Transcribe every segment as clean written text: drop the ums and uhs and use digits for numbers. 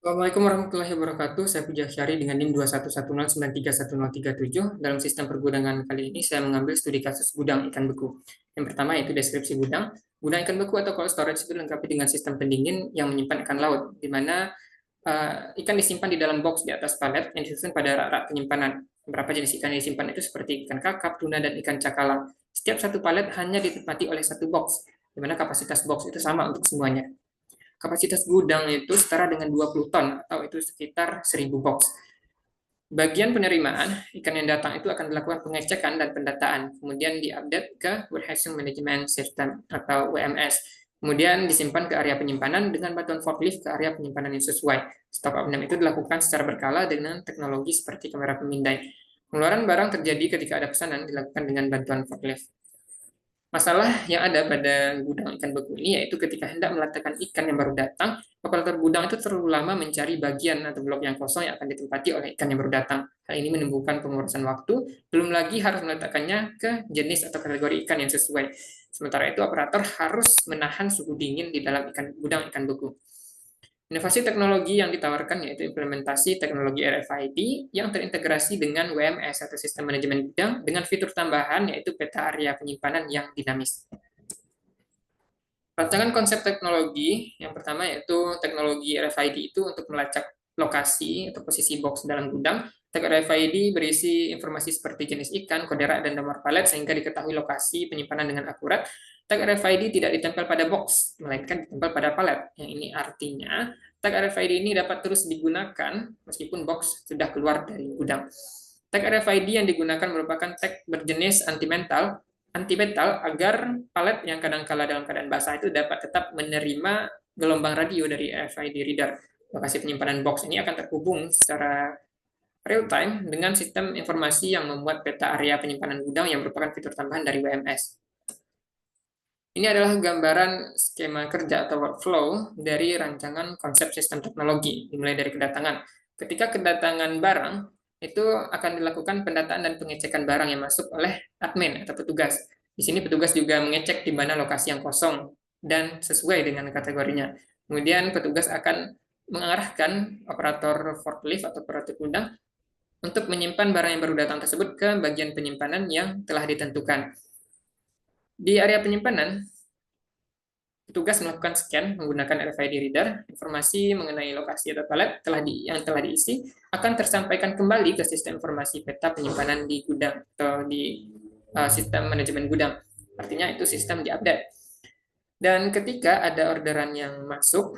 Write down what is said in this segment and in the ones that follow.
Assalamualaikum warahmatullahi wabarakatuh. Saya Puja Syari dengan NIM 21109310337. Dalam sistem pergudangan kali ini saya mengambil studi kasus gudang ikan beku. Yang pertama yaitu deskripsi gudang. Gudang ikan beku atau cold storage itu dilengkapi dengan sistem pendingin yang menyimpan ikan laut, di mana ikan disimpan di dalam box di atas palet yang disusun pada rak-rak penyimpanan. Beberapa jenis ikan yang disimpan itu seperti ikan kakap, tuna, dan ikan cakalang. Setiap satu palet hanya ditempati oleh satu box, di mana kapasitas box itu sama untuk semuanya. Kapasitas gudang itu setara dengan 20 ton atau itu sekitar 1000 box. Bagian penerimaan, ikan yang datang itu akan dilakukan pengecekan dan pendataan, kemudian diupdate ke Warehousing Management System atau WMS. Kemudian disimpan ke area penyimpanan dengan bantuan forklift ke area penyimpanan yang sesuai. Stok update itu dilakukan secara berkala dengan teknologi seperti kamera pemindai. Pengeluaran barang terjadi ketika ada pesanan dilakukan dengan bantuan forklift. Masalah yang ada pada gudang ikan beku ini yaitu ketika hendak meletakkan ikan yang baru datang, operator gudang itu terlalu lama mencari bagian atau blok yang kosong yang akan ditempati oleh ikan yang baru datang. Hal ini menimbulkan pengurusan waktu, belum lagi harus meletakkannya ke jenis atau kategori ikan yang sesuai. Sementara itu, operator harus menahan suhu dingin di dalam gudang ikan beku. Inovasi teknologi yang ditawarkan yaitu implementasi teknologi RFID yang terintegrasi dengan WMS atau Sistem Manajemen Gudang dengan fitur tambahan yaitu peta area penyimpanan yang dinamis. Rancangan konsep teknologi yang pertama yaitu teknologi RFID itu untuk melacak lokasi atau posisi box dalam gudang. Tag RFID berisi informasi seperti jenis ikan, kode rak, dan nomor palet sehingga diketahui lokasi penyimpanan dengan akurat. Tag RFID tidak ditempel pada box, melainkan ditempel pada palet. Yang ini artinya tag RFID ini dapat terus digunakan meskipun box sudah keluar dari gudang. Tag RFID yang digunakan merupakan tag berjenis anti-metal agar palet yang kadang-kala dalam keadaan basah itu dapat tetap menerima gelombang radio dari RFID reader. Lokasi penyimpanan box ini akan terhubung secara real time dengan sistem informasi yang membuat peta area penyimpanan gudang yang merupakan fitur tambahan dari WMS. Ini adalah gambaran skema kerja atau workflow dari rancangan konsep sistem teknologi, dimulai dari kedatangan. Ketika kedatangan barang, itu akan dilakukan pendataan dan pengecekan barang yang masuk oleh admin atau petugas. Di sini petugas juga mengecek di mana lokasi yang kosong dan sesuai dengan kategorinya. Kemudian petugas akan mengarahkan operator forklift atau operator gudang untuk menyimpan barang yang baru datang tersebut ke bagian penyimpanan yang telah ditentukan. Di area penyimpanan, petugas melakukan scan menggunakan RFID reader. Informasi mengenai lokasi atau palet yang telah diisi akan tersampaikan kembali ke sistem informasi peta penyimpanan di gudang atau di sistem manajemen gudang. Artinya itu sistem diupdate. Dan ketika ada orderan yang masuk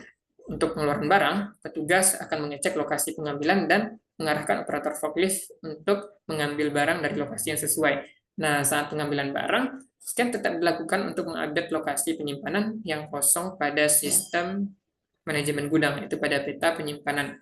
untuk pengeluaran barang, petugas akan mengecek lokasi pengambilan dan mengarahkan operator forklift untuk mengambil barang dari lokasi yang sesuai. Nah, saat pengambilan barang, scan tetap dilakukan untuk mengupdate lokasi penyimpanan yang kosong pada sistem manajemen gudang, yaitu pada peta penyimpanan.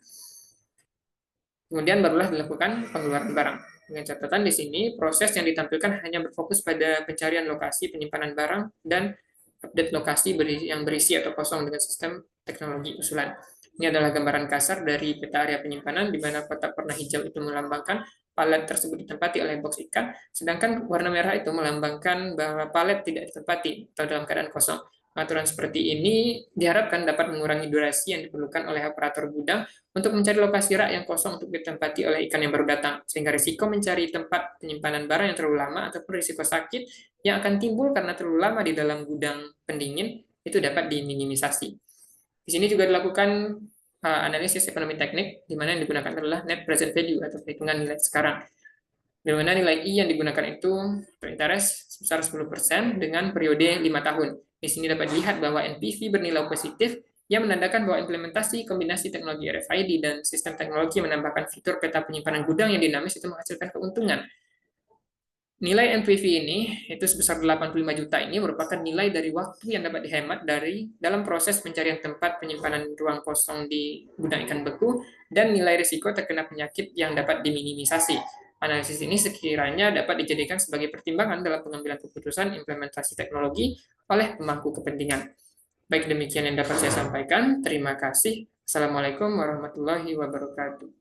Kemudian barulah dilakukan pengeluaran barang. Dengan catatan di sini, proses yang ditampilkan hanya berfokus pada pencarian lokasi penyimpanan barang dan update lokasi yang berisi atau kosong dengan sistem teknologi usulan. Ini adalah gambaran kasar dari peta area penyimpanan, di mana kotak warna hijau itu melambangkan palet tersebut ditempati oleh box ikan, sedangkan warna merah itu melambangkan bahwa palet tidak ditempati atau dalam keadaan kosong. Aturan seperti ini diharapkan dapat mengurangi durasi yang diperlukan oleh operator gudang untuk mencari lokasi rak yang kosong untuk ditempati oleh ikan yang baru datang, sehingga risiko mencari tempat penyimpanan barang yang terlalu lama ataupun risiko sakit yang akan timbul karena terlalu lama di dalam gudang pendingin itu dapat diminimisasi. Di sini juga dilakukan analisis ekonomi teknik, di mana yang digunakan adalah net present value atau perhitungan nilai sekarang. Di mana nilai I yang digunakan itu interest sebesar 10% dengan periode 5 tahun. Di sini dapat dilihat bahwa NPV bernilai positif yang menandakan bahwa implementasi kombinasi teknologi RFID dan sistem teknologi menambahkan fitur peta penyimpanan gudang yang dinamis itu menghasilkan keuntungan. Nilai NPV ini itu sebesar 85 juta ini merupakan nilai dari waktu yang dapat dihemat dalam proses pencarian tempat penyimpanan ruang kosong di gudang ikan beku dan nilai risiko terkena penyakit yang dapat diminimisasi. Analisis ini sekiranya dapat dijadikan sebagai pertimbangan dalam pengambilan keputusan implementasi teknologi oleh pemangku kepentingan. Baik, demikian yang dapat saya sampaikan. Terima kasih. Assalamualaikum warahmatullahi wabarakatuh.